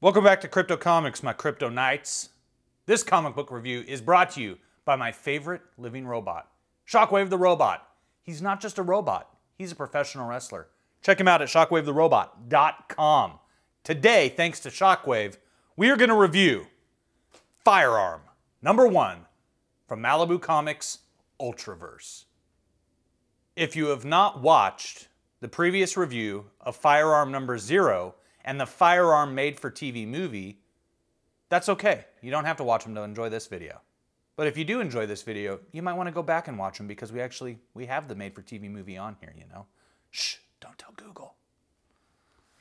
Welcome back to Crypto Comics, my Crypto Knights. This comic book review is brought to you by my favorite living robot, Shockwave the Robot. He's not just a robot, he's a professional wrestler. Check him out at shockwavetherobot.com. Today, thanks to Shockwave, we are going to review Firearm, #1 from Malibu Comics Ultraverse. If you have not watched the previous review of Firearm #0 and the Firearm made-for-TV movie, that's okay. You don't have to watch them to enjoy this video. But if you do enjoy this video, you might want to go back and watch them because we have the made-for-TV movie on here, you know. Shh, don't tell Google.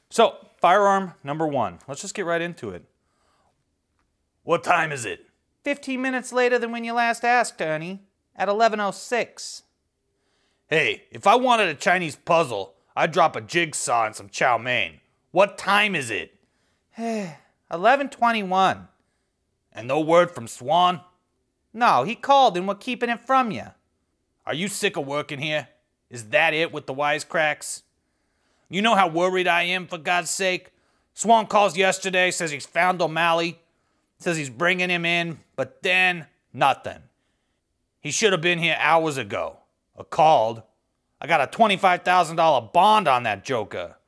So, Firearm #1. Let's just get right into it. What time is it? 15 minutes later than when you last asked, Ernie. At 11:06. Hey, if I wanted a Chinese puzzle, I'd drop a jigsaw and some chow mein. What time is it? 11:21. And no word from Swan? No, he called and we're keeping it from you. Are you sick of working here? Is that it with the wisecracks? You know how worried I am, for God's sake? Swan calls yesterday, says he's found O'Malley, says he's bringing him in, but then nothing. He should have been here hours ago. Or called. I got a $25,000 bond on that joker.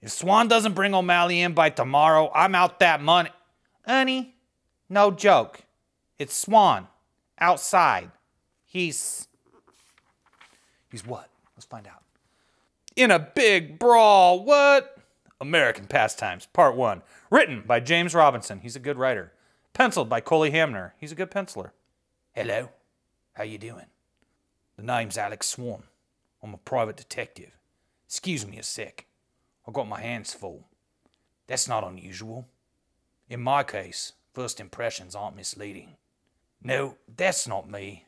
If Swan doesn't bring O'Malley in by tomorrow, I'm out that money. Ernie, no joke. It's Swan. Outside. He's what? Let's find out. In a big brawl. What? American Pastimes, Part 1. Written by James Robinson. He's a good writer. Penciled by Coley Hamner. He's a good penciler. Hello. How you doing? The name's Alec Swan. I'm a private detective. Excuse me a sec. I've got my hands full. That's not unusual. In my case, first impressions aren't misleading. No, that's not me.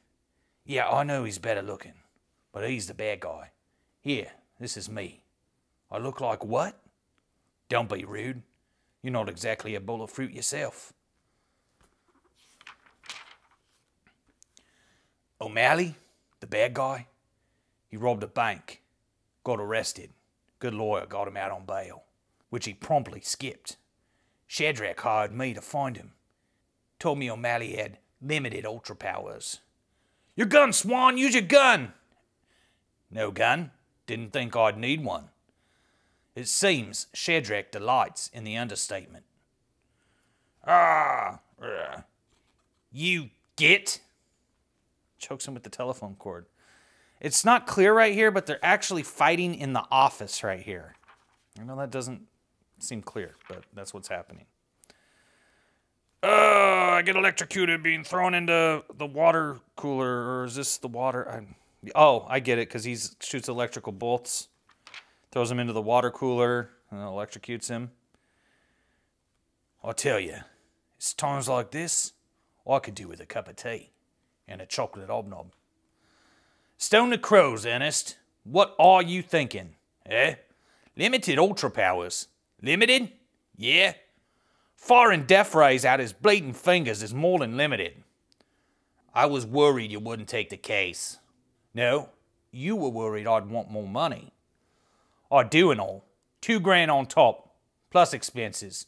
Yeah, I know he's better looking, but he's the bad guy. Here, this is me. I look like what? Don't be rude. You're not exactly a bowl of fruit yourself. O'Malley, the bad guy, he robbed a bank, got arrested. Good lawyer got him out on bail, which he promptly skipped. Shadrach hired me to find him. Told me O'Malley had limited ultra powers. Your gun, Swan! Use your gun! No gun. Didn't think I'd need one. It seems Shadrach delights in the understatement. You get? Chokes him with the telephone cord. It's not clear right here, but they're actually fighting in the office right here. I know that doesn't seem clear, but that's what's happening. I get electrocuted being thrown into the water cooler, or is this the water? Oh, I get it, because he shoots electrical bolts, throws him into the water cooler, and electrocutes him. I'll tell you, it's times like this, I could do with a cup of tea and a chocolate hobnob. Stone the crows, Ernest. What are you thinking? Eh? Limited ultra powers. Limited? Yeah. Firing death rays out his bleeding fingers is more than limited. I was worried you wouldn't take the case. No, you were worried I'd want more money. I do and all. $2 grand on top, plus expenses.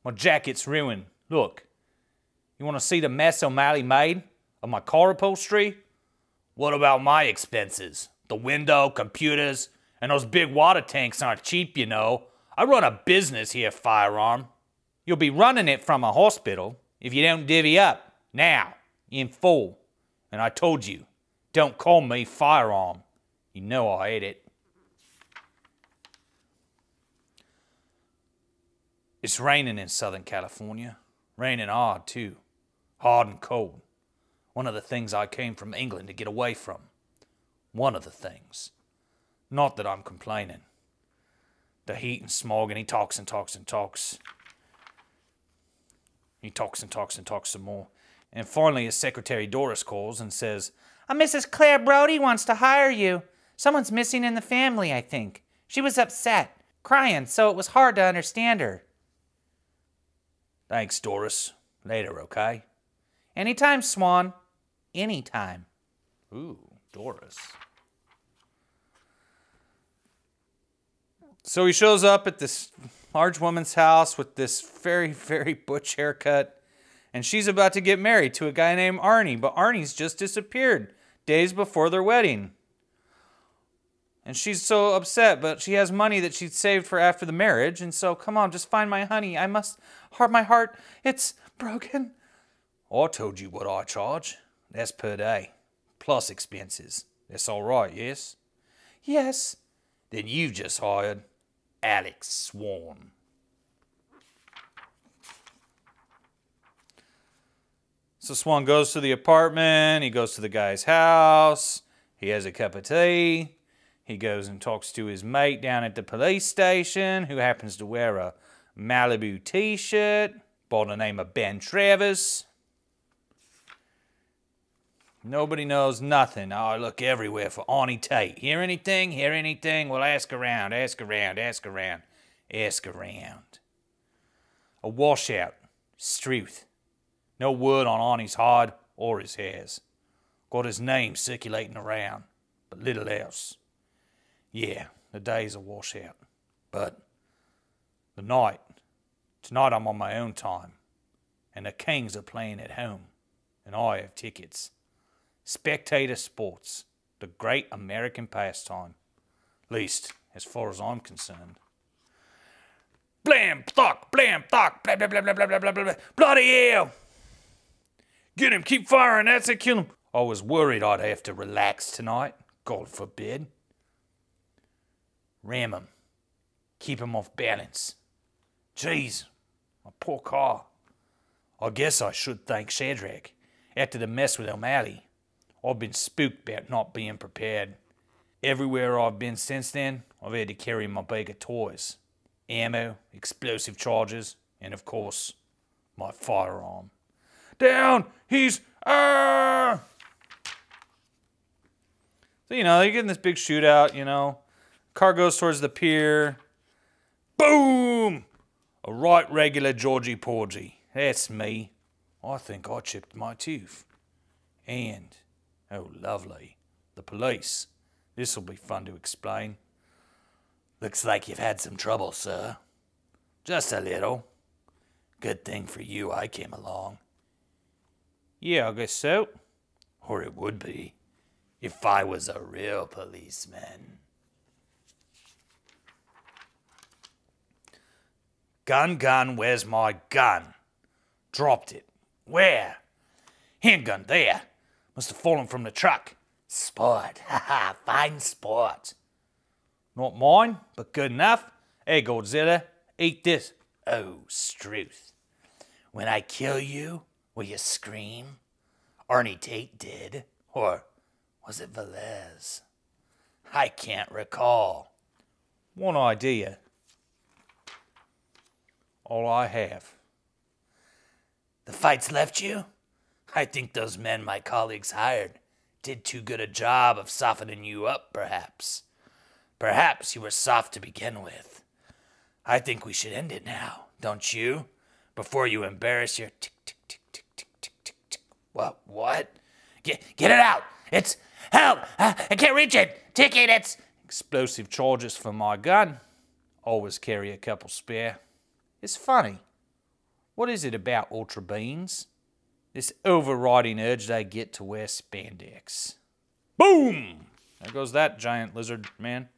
My jacket's ruined. Look, you want to see the mess O'Malley made of my car upholstery? What about my expenses? The window, computers, and those big water tanks aren't cheap, you know. I run a business here, Firearm. You'll be running it from a hospital if you don't divvy up, now, in full. And I told you, don't call me Firearm. You know I hate it. It's raining in Southern California. Raining hard, too. Hard and cold. One of the things I came from England to get away from. One of the things. Not that I'm complaining. The heat and smog, and he talks and talks and talks. He talks and talks and talks some more. And finally his secretary Doris calls and says, "A Mrs. Claire Brody wants to hire you. Someone's missing in the family, I think. She was upset, crying, so it was hard to understand her." Thanks, Doris. Later, okay? Anytime, Swan. Anytime. Ooh, Doris. So he shows up at this large woman's house with this very, very butch haircut. And she's about to get married to a guy named Arnie. But Arnie's just disappeared days before their wedding. And she's so upset, but she has money that she'd saved for after the marriage. And so, come on, just find my honey. I must, my heart, it's broken. I told you what I charge. That's per day, plus expenses. That's all right, yes? Yes. Then you just hired Alec Swan. So Swan goes to the apartment. He goes to the guy's house. He has a cup of tea. He goes and talks to his mate down at the police station, who happens to wear a Malibu t-shirt by the name of Ben Travis. Nobody knows nothing. I look everywhere for Arnie Tate. Hear anything? Hear anything? Well, ask around, ask around, ask around, ask around. A washout. Struth. No word on Arnie's hide or his hairs. Got his name circulating around, but little else. Yeah, the day's a washout. But the night, tonight I'm on my own time, and the Kings are playing at home, and I have tickets. Spectator sports, the great American pastime, least as far as I'm concerned. Blam, thock, blam, thock, blah, blah, blah, blah, blah, blah, blah, blah, bloody hell! Get him, keep firing, that's it, kill him. I was worried I'd have to relax tonight, God forbid. Ram him, keep him off balance. Jeez, my poor car. I guess I should thank Shadrach. After the mess with O'Malley, I've been spooked about not being prepared. Everywhere I've been since then, I've had to carry my bag of toys. Ammo, explosive charges, and of course, my firearm. Down! He's... So, you know, they're getting this big shootout, you know. Car goes towards the pier. Boom! A right regular Georgie Porgy. That's me. I think I chipped my tooth. And, oh lovely, the police. This'll be fun to explain. Looks like you've had some trouble, sir. Just a little. Good thing for you I came along. Yeah, I guess so. Or it would be, if I was a real policeman. Gun, where's my gun? Dropped it. Where? Handgun, there. Must have fallen from the truck. Sport, haha, fine sport. Not mine, but good enough. Hey, Godzilla, eat this. Oh, Struth. When I kill you, will you scream? Arnie Tate did. Or was it Velez? I can't recall. One idea. All I have. The fight's left you? I think those men my colleagues hired did too good a job of softening you up, perhaps. Perhaps you were soft to begin with. I think we should end it now, don't you? Before you embarrass your tick, tick, tick, tick, tick, tick, tick, tick. What? Get it out! It's... Help! I can't reach it! Ticket, it's... Explosive charges for my gun. Always carry a couple spare. It's funny. What is it about Ultra Beans? This overriding urge they get to wear spandex. Boom! There goes that giant lizard man.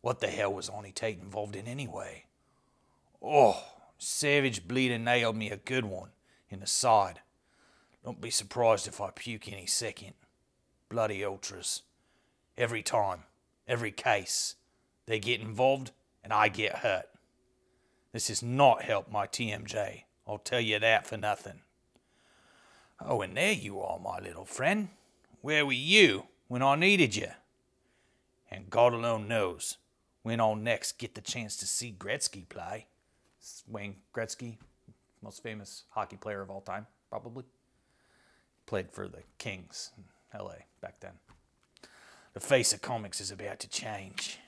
What the hell was Arnie Tate involved in anyway? Oh, savage bleeder nailed me a good one in the side. Don't be surprised if I puke any second. Bloody ultras. Every time, every case, they get involved and I get hurt. This has not helped my TMJ. I'll tell you that for nothing. Oh, and there you are, my little friend. Where were you when I needed you? And God alone knows when I'll next get the chance to see Gretzky play. Wayne Gretzky, most famous hockey player of all time, probably. Played for the Kings in L.A. back then. The face of comics is about to change.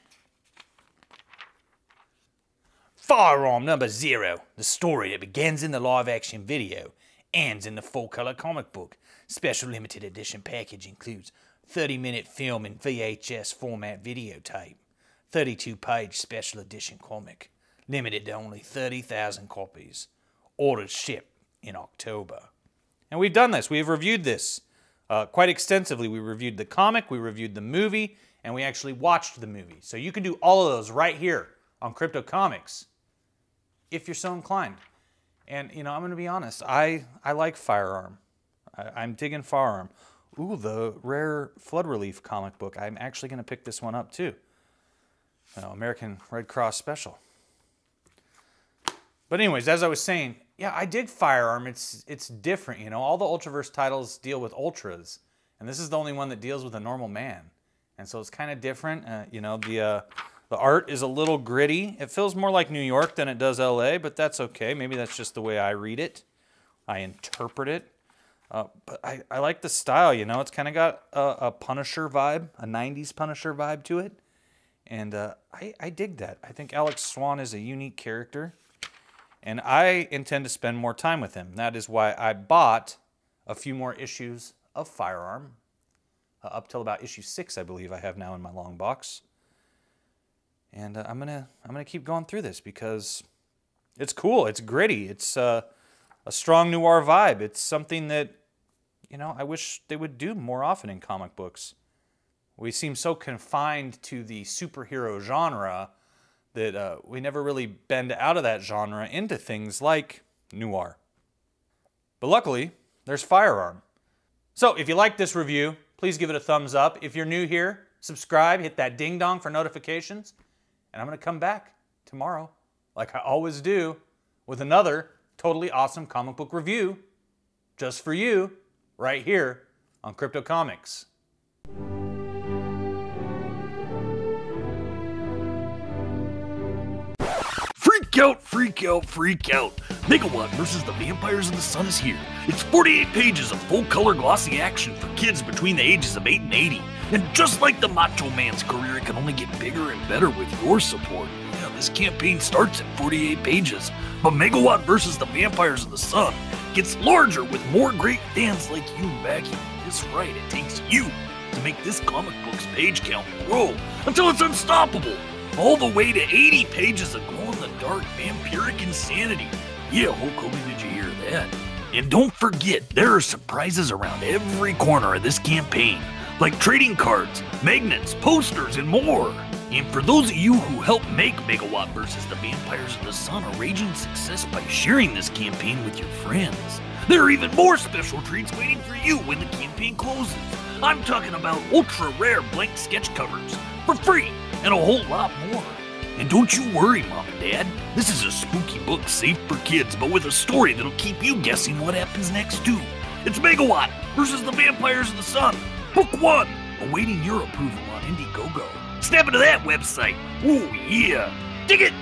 Firearm number 0, the story that begins in the live-action video, ends in the full-color comic book. Special limited edition package includes 30-minute film and VHS format videotape, 32-page special edition comic, limited to only 30,000 copies. Orders ship in October. And we've done this. We've reviewed this quite extensively. We reviewed the comic, we reviewed the movie, and we actually watched the movie. So you can do all of those right here on Crypto Comics, if you're so inclined. And, you know, I'm going to be honest. I like Firearm. I'm digging Firearm. Ooh, the rare Flood Relief comic book. I'm actually going to pick this one up, too. You know, American Red Cross Special. But anyways, as I was saying, yeah, I dig Firearm. It's different, you know. All the Ultraverse titles deal with ultras, and this is the only one that deals with a normal man. And so it's kind of different. You know, the art is a little gritty. It feels more like New York than it does LA, but that's okay. Maybe that's just the way I read it. I interpret it. But I like the style, you know. It's kind of got a Punisher vibe, a 90s Punisher vibe to it. And I dig that. I think Alec Swan is a unique character. And I intend to spend more time with him. That is why I bought a few more issues of Firearm. Up till about issue 6, I believe I have now in my long box. And I'm gonna keep going through this because it's cool. It's gritty. It's a strong noir vibe. It's something that, you know, I wish they would do more often in comic books. We seem so confined to the superhero genre that we never really bend out of that genre into things like noir. But luckily, there's Firearm. So if you like this review, please give it a thumbs up. If you're new here, subscribe, hit that ding dong for notifications. And I'm going to come back tomorrow, like I always do, with another totally awesome comic book review just for you, right here on Crypto Comics. Freak out, freak out, freak out. Megawatt vs. the Vampires of the Sun is here. It's 48 pages of full-color glossy action for kids between the ages of 8 and 80. And just like the Macho Man's career, it can only get bigger and better with your support. Yeah, this campaign starts at 48 pages, but Megawatt vs. the Vampires of the Sun gets larger with more great fans like you backing. That's right, it takes you to make this comic book's page count grow until it's unstoppable. All the way to 80 pages of glow-in-the-dark vampiric insanity. Yeah, Hulk Hogan, did you hear that? And don't forget, there are surprises around every corner of this campaign, like trading cards, magnets, posters, and more. And for those of you who helped make Megawatt vs. the Vampires of the Sun a raging success by sharing this campaign with your friends, there are even more special treats waiting for you when the campaign closes. I'm talking about ultra-rare blank sketch covers for free and a whole lot more. And don't you worry, Mom and Dad. This is a spooky book safe for kids, but with a story that'll keep you guessing what happens next too. It's Megawatt vs. the Vampires of the Sun. Book 1, awaiting your approval on Indiegogo. Snap into that website. Oh yeah. Dig it!